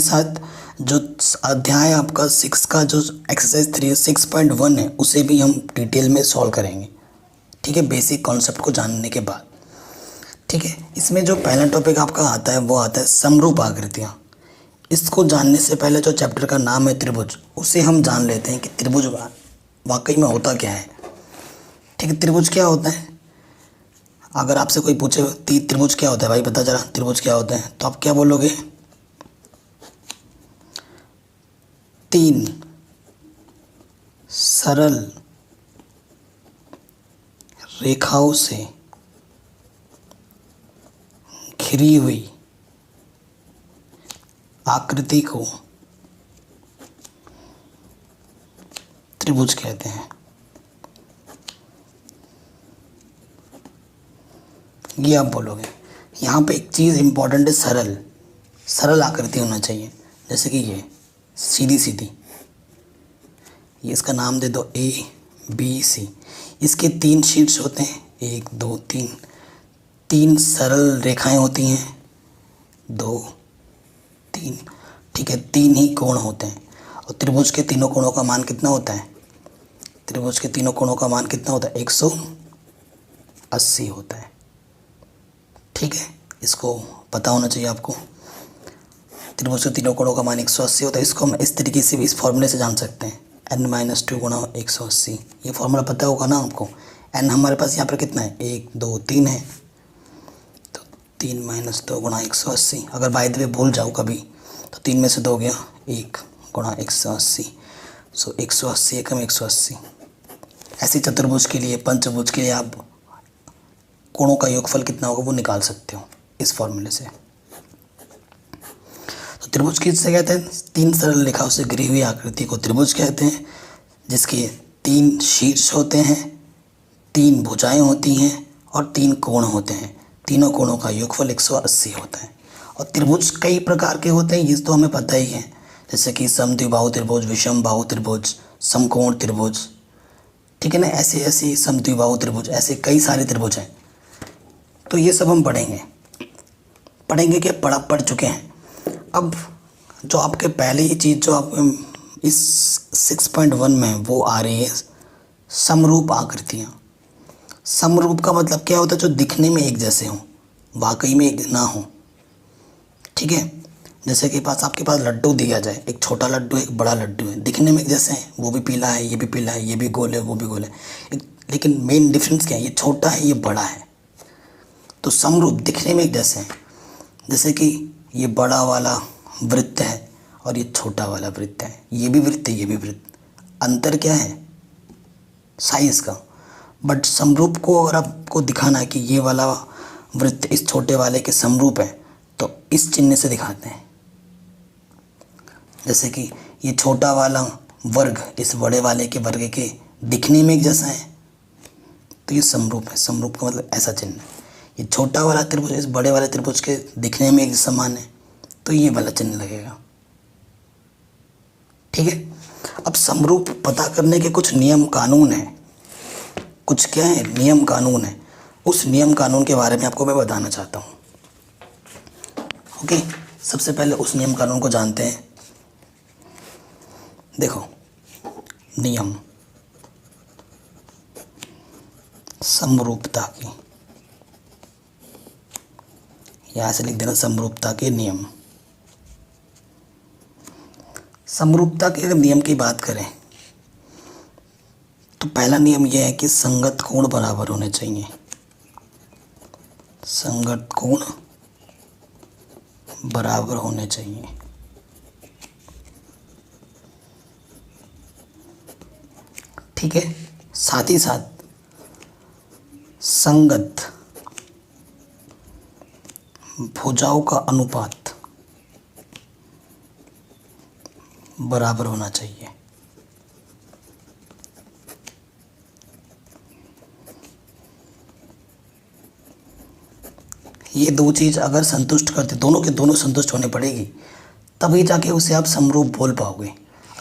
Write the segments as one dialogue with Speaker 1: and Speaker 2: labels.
Speaker 1: साथ जो अध्याय आपका 6 का जो एक्सरसाइज 6.1 है उसे भी हम डिटेल में सॉल्व करेंगे। ठीक है, बेसिक कॉन्सेप्ट को जानने के बाद। ठीक है, इसमें जो पहला टॉपिक आपका आता है वो आता है समरूप आकृतियाँ। इसको जानने से पहले जो चैप्टर का नाम है त्रिभुज, उसे हम जान लेते हैं कि त्रिभुज वाकई में होता क्या है। ठीक है, त्रिभुज क्या होता है? अगर आपसे कोई पूछे त्रिभुज क्या होता है भाई, बता जरा त्रिभुज क्या होता है, तो आप क्या बोलोगे? 3 सरल रेखाओं से घिरी हुई आकृति को त्रिभुज कहते हैं। ये आप बोलोगे। यहाँ पे एक चीज़ इंपॉर्टेंट है, सरल सरल आकृति होना चाहिए। जैसे कि ये सीधी सीधी, ये इसका नाम दे दो ABC। इसके 3 शीर्ष होते हैं, 1 2 3। 3 सरल रेखाएं होती हैं, 2 3। ठीक है, 3 ही कोण होते हैं। और त्रिभुज के तीनों कोणों का मान कितना होता है? त्रिभुज के तीनों कोणों का मान कितना होता है? 180 होता है। ठीक है, इसको पता होना चाहिए आपको। त्रिभुज के तीनों कोणों का मान 180 होता है। इसको हम इस तरीके से भी, इस फॉर्मूले से जान सकते हैं, n-2 गुणा 180। ये फॉर्मूला पता होगा ना आपको। n हमारे पास यहाँ पर कितना है? 1 2 3 है, तो 3 - 2 गुणा 180। अगर बाय द वे भूल जाओ कभी तो 3 में से 2 गया, 1 गुणा 180। सो 180 एकम 180। ऐसे चतुर्भुज के लिए, पंचभुज के लिए आप कोणों का योगफल कितना होगा वो निकाल सकते हो इस फॉर्मूले से। तो त्रिभुज किससे कहते हैं? 3 सरल रेखाओं से घिरी हुई आकृति को त्रिभुज कहते हैं, जिसके 3 शीर्ष होते हैं, 3 भुजाएं होती हैं और 3 कोण होते हैं। तीनों कोणों का योगफल 180 होता है। और त्रिभुज कई प्रकार के होते हैं, ये तो हमें पता ही है। जैसे कि समद्विबाहु त्रिभुज, विषम बाहु त्रिभुज, समकोण त्रिभुज। ठीक है ना, ऐसे ऐसे समद्विबाहु त्रिभुज, ऐसे कई सारे त्रिभुज हैं। तो ये सब हम पढ़ेंगे कि पढ़ चुके हैं। अब जो आपके पहले ही चीज़ जो आप इस 6.1 में वो आ रही है, समरूप आकृतियाँ। समरूप का मतलब क्या होता है? जो दिखने में एक जैसे हों, वाकई में एक ना हो। ठीक है, जैसे कि आपके पास लड्डू दिया जाए, एक छोटा लड्डू है, एक बड़ा लड्डू है, दिखने में एक जैसे हैं, वो भी पीला है, ये भी पीला है, ये भी गोल है, वो भी गोल है, लेकिन मेन डिफरेंस क्या है? ये छोटा है, ये बड़ा है। तो समरूप दिखने में एक जैसे हैं। जैसे कि ये बड़ा वाला वृत्त है और ये छोटा वाला वृत्त है, ये भी वृत्त है, ये भी वृत्त। अंतर क्या है? साइज का। बट समरूप को अगर आपको दिखाना है कि ये वाला वृत्त इस छोटे वाले के समरूप है, तो इस चिन्ह से दिखाते हैं। जैसे कि ये छोटा वाला वर्ग इस बड़े वाले के वर्ग के दिखने में एक जैसा है, तो ये समरूप है। समरूप का मतलब ऐसा चिन्ह है। ये छोटा वाला त्रिभुज इस बड़े वाले त्रिभुज के दिखने में एक समान है, तो ये वाला चिन्ह लगेगा। ठीक है, अब समरूप पता करने के कुछ नियम कानून हैं। कुछ क्या है? नियम कानून है। उस नियम कानून के बारे में आपको मैं बताना चाहता हूँ। ओके, सबसे पहले उस नियम कानून को जानते हैं। देखो, नियम समरूपता की, यहाँ से लिख देना समरूपता के नियम। समरूपता के अगर नियम की बात करें तो पहला नियम यह है कि संगत कोण बराबर होने चाहिए। संगत कोण बराबर होने चाहिए। ठीक है, साथ ही साथ संगत भुजाओं का अनुपात बराबर होना चाहिए। ये दो चीज़ अगर संतुष्ट करते, दोनों के दोनों संतुष्ट होने पड़ेगी, तभी जाके उसे आप समरूप बोल पाओगे।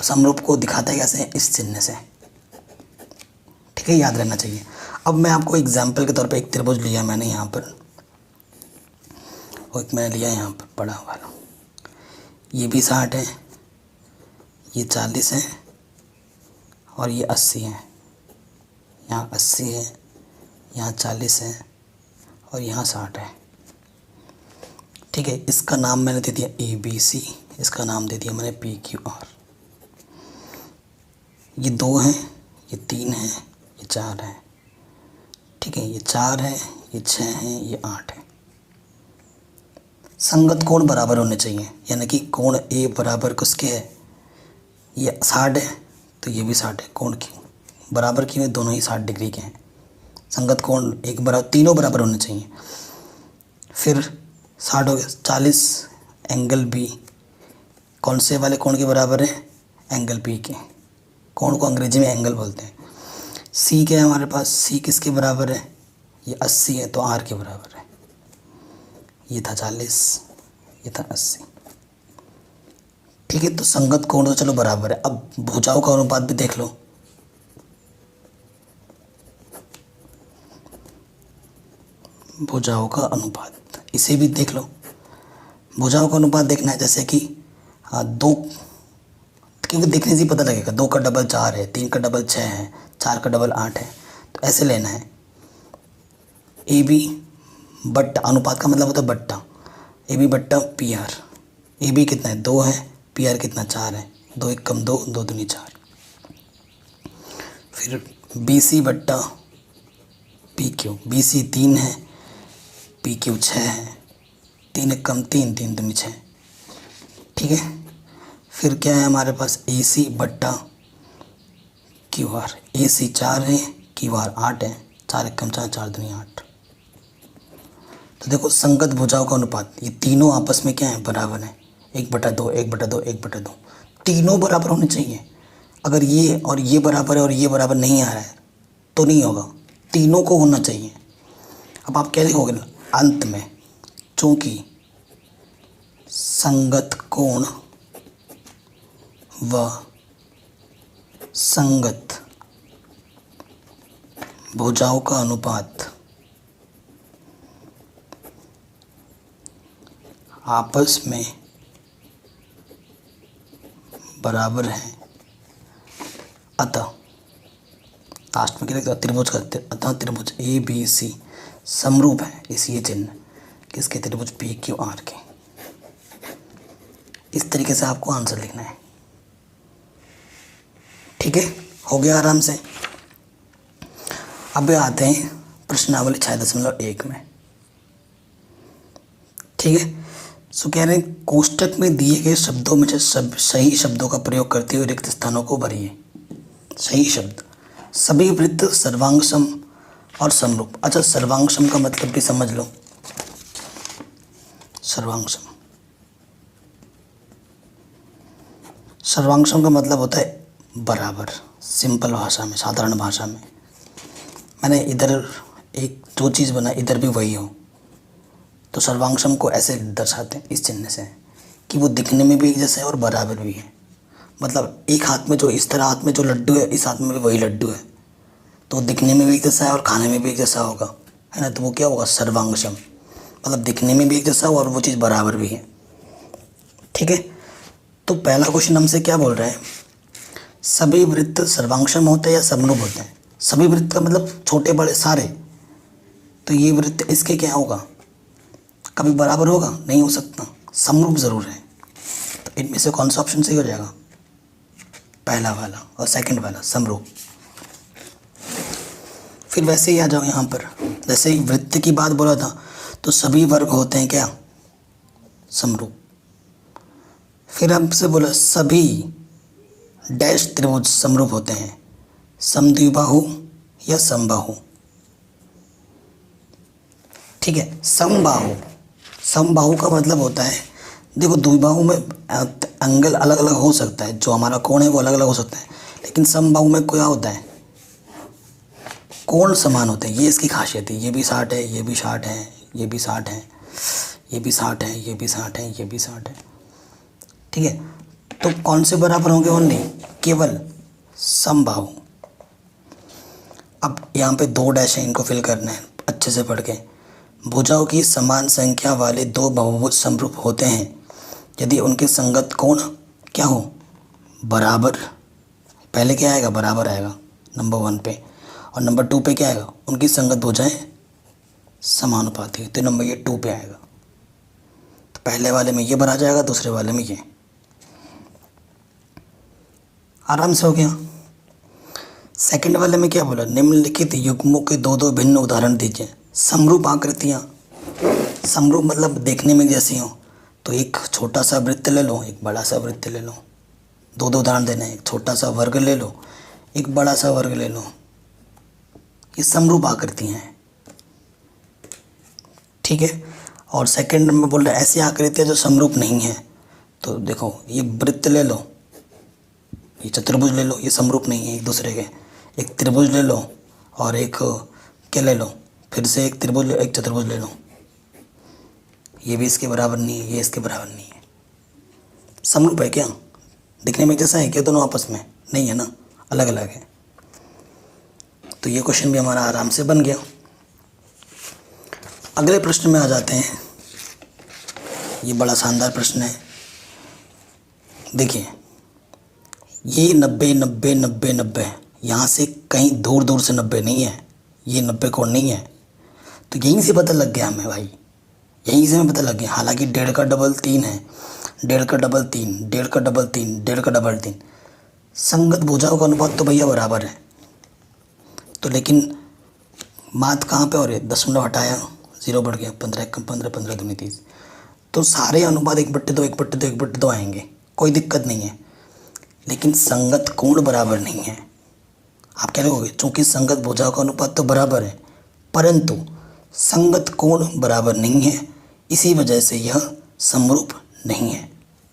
Speaker 1: समरूप को दिखाता है कैसे? इस चिन्ह से। ठीक है, याद रहना चाहिए। अब मैं आपको एग्जाम्पल के तौर पे एक त्रिभुज लिया मैंने यहाँ पर, और एक मैंने लिया यहाँ पर बड़ा वाला। ये भी 60 है, ये 40 है और ये 80 है। यहाँ 80 है, यहाँ 40 है और यहाँ 60 है। ठीक है, इसका नाम मैंने दे दिया ABC, इसका नाम दे दिया मैंने PQR। ये 2 हैं, ये 3 हैं, ये 4 है। ठीक है, ये 4 है, ये 6 है, ये 8 है। संगत कोण बराबर होने चाहिए, यानी कि कोण A बराबर किसके है, ये 60 है तो ये भी 60 है। कोण क्यों बराबर क्यों है, दोनों ही 60 डिग्री के हैं। संगत कोण एक बराबर, तीनों बराबर होने चाहिए। फिर 60 हो गया। 40 एंगल B कौन से वाले कोण के बराबर है, एंगल B के। कोण को अंग्रेजी में एंगल बोलते हैं। C क्या है हमारे पास, C किसके बराबर है, ये 80 है तो R के बराबर है। ये था 40, ये था 80। ठीक है, तो संगत कोण तो चलो बराबर है। अब भुजाओं का अनुपात भी देख लो। भुजाओं का अनुपात, इसे भी देख लो। भुजाओं का अनुपात देखना है, जैसे कि 2, क्योंकि देखने से ही पता लगेगा। 2 का डबल 4 है, 3 का डबल 6 है, 4 का डबल 8 है, तो ऐसे लेना है। AB बट्टा, अनुपात का मतलब होता है बट्टा, AB बट्टा PR। AB कितना है, 2 है, PR कितना 4 है, 2 1 कम 2, 2 दूनी 4। फिर BC बट्टा PQ, BC 3 है, PQ 6 है, 3 1 कम 3, 3 दूनी 6। ठीक है, फिर क्या है हमारे पास, AC बट्टा QR। AC 4 है, QR 8 है, 4 1 कम 4, 4 दूनी 8। तो देखो संगत भुजाओं का अनुपात, ये तीनों आपस में क्या है, बराबर है। 1/2, 1/2, 1/2, तीनों बराबर होने चाहिए। अगर ये और ये बराबर है और ये बराबर नहीं आ रहा है तो नहीं होगा, तीनों को होना चाहिए। अब आप क्या लिखोगे अंत में, चूंकि संगत कोण व संगत भुजाओं का अनुपात आपस में बराबर है, अतः लास्ट में क्या लिखते हैं, त्रिभुज का, अतः त्रिभुज ABC समरूप है, इस ये चिन्ह किसके, त्रिभुज PQR के। इस तरीके से आपको आंसर लिखना है। ठीक है, हो गया आराम से। अब आते हैं प्रश्नावली 6.1 में। ठीक है, सो कह रहे हैं कोष्टक में दिए गए शब्दों में से सही शब्दों का प्रयोग करते हुए रिक्त स्थानों को भरिए। सही शब्द, सभी वृत्त सर्वांगसम और समरूप। अच्छा, सर्वांगसम का मतलब भी समझ लो। सर्वांगसम, सर्वांगसम का मतलब होता है बराबर। सिंपल भाषा में, साधारण भाषा में, मैंने इधर एक जो चीज़ बना इधर भी वही हो, तो सर्वांगसम को ऐसे दर्शाते हैं इस चिन्ह से कि वो दिखने में भी एक जैसा है और बराबर भी है। मतलब एक हाथ में जो, इस तरह हाथ में जो लड्डू है, इस हाथ में भी वही लड्डू है, तो दिखने में भी एक जैसा है और खाने में भी एक जैसा होगा, है ना। तो वो क्या होगा, सर्वांगसम। मतलब दिखने में भी एक जैसा हो और वो चीज़ बराबर भी है। ठीक है, तो पहला क्वेश्चन हमसे क्या बोल रहा है, सभी वृत्त सर्वांगसम होते हैं या समरूप होते हैं। सभी वृत्त का मतलब छोटे बड़े सारे, तो ये वृत्त इसके क्या होगा, कभी बराबर होगा, नहीं हो सकता, समरूप ज़रूर है। तो इनमें से कौन सा ऑप्शन सही हो जाएगा, पहला वाला और सेकंड वाला, समरूप। फिर वैसे ही आ जाओ यहाँ पर, जैसे ही वृत्त की बात बोला था तो सभी वर्ग होते हैं क्या, समरूप। फिर हमसे बोला सभी डैश त्रिभुज समरूप होते हैं, समद्विबाहु या समबाहु। ठीक है, समबाहु, समबाहु का मतलब होता है, देखो द्विबाहु में एंगल अलग अलग हो सकता है, जो हमारा कोण है वो अलग अलग हो सकता है, लेकिन समबाहु में क्या होता है, कोण समान होते हैं। ये इसकी खासियत है। ये भी 60 है, ये भी 60 है, ये भी 60 है, ये भी 60 है, ये भी 60 है, ये भी 60 है। ठीक है, तो कौन से बराबर होंगे, ओनली केवल समबाहु। अब यहाँ पे 2 डैश है, इनको फिल करना है अच्छे से पढ़ के। भुजाओं की समान संख्या वाले 2 बहुभुज समरूप होते हैं यदि उनके संगत कोण क्या हो, बराबर, पहले क्या आएगा, बराबर आएगा नंबर 1 पे, और नंबर 2 पे क्या आएगा, उनकी संगत भुजाएं समानुपाती, तो नंबर ये 2 पे आएगा। तो पहले वाले में ये भरा जाएगा, दूसरे वाले में ये। आराम से हो गया। सेकंड वाले में क्या बोला, निम्नलिखित युग्मों के दो दो भिन्न उदाहरण दीजिए। समरूप आकृतियाँ, समरूप मतलब देखने में जैसी हो, तो एक छोटा सा वृत्त ले लो, एक बड़ा सा वृत्त ले लो, दो दो उदाहरण देने हैं। एक छोटा सा वर्ग ले लो, एक बड़ा सा वर्ग ले लो, ये समरूप आकृतियाँ हैं, ठीक है। और सेकंड में बोल रहे हैं ऐसी आकृतियाँ जो समरूप नहीं हैं, तो देखो ये वृत्त ले लो, ये चतुर्भुज ले लो, ये समरूप नहीं है एक दूसरे के। एक त्रिभुज ले लो और एक क्या ले लो, फिर से एक त्रिभुज ले, एक चतुर्भुज ले लो, ये भी इसके बराबर नहीं है, ये इसके बराबर नहीं है। समरूप है क्या, दिखने में जैसा है क्या दोनों आपस में, नहीं है ना, अलग अलग है। तो ये क्वेश्चन भी हमारा आराम से बन गया। अगले प्रश्न में आ जाते हैं। ये बड़ा शानदार प्रश्न है। देखिए ये 90 90 90 90, यहाँ से कहीं दूर दूर से 90 नहीं है, ये 90 कोण नहीं है। तो यहीं से पता लग गया हमें भाई, यहीं से हमें पता लग गया। हालांकि 1.5 का डबल 3 है, 1.5 का डबल 3, 1.5 का डबल 3, 1.5 का डबल 3, संगत भुजाओं का अनुपात तो भैया बराबर है। तो लेकिन मात कहाँ पे हो रही है, दशमलव हटाया 0 बढ़ गया, 15 कम 15, 15 दूनी 30, तो सारे अनुपात 1/2 1/2 1/2 आएंगे, कोई दिक्कत नहीं है। लेकिन संगत कोण बराबर नहीं है। आप क्या लिखोगे, चूँकि संगत भुजाओं का अनुपात तो बराबर है, परंतु संगत कोण बराबर नहीं है, इसी वजह से यह समरूप नहीं है।